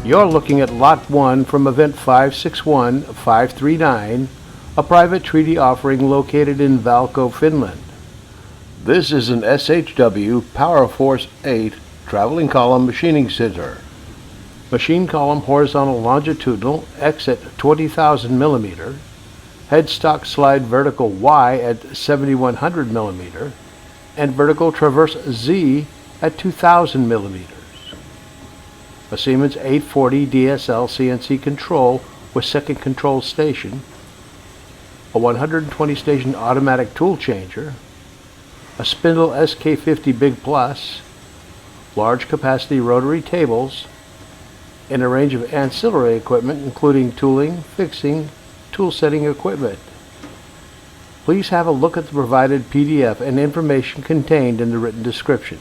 You're looking at Lot 1 from Event 561539, a private treaty offering located in Valko, Finland. This is an SHW PF8 traveling column machining center. Machine column horizontal longitudinal X at 20,000 mm, headstock slide vertical Y at 7,100 mm, and vertical traverse Z at 2,000 mm. A Siemens 840 DSL CNC control with second control station, a 120 station automatic tool changer, a spindle SK50 Big Plus, large capacity rotary tables, and a range of ancillary equipment including tooling, fixing, tool setting equipment. Please have a look at the provided PDF and information contained in the written description.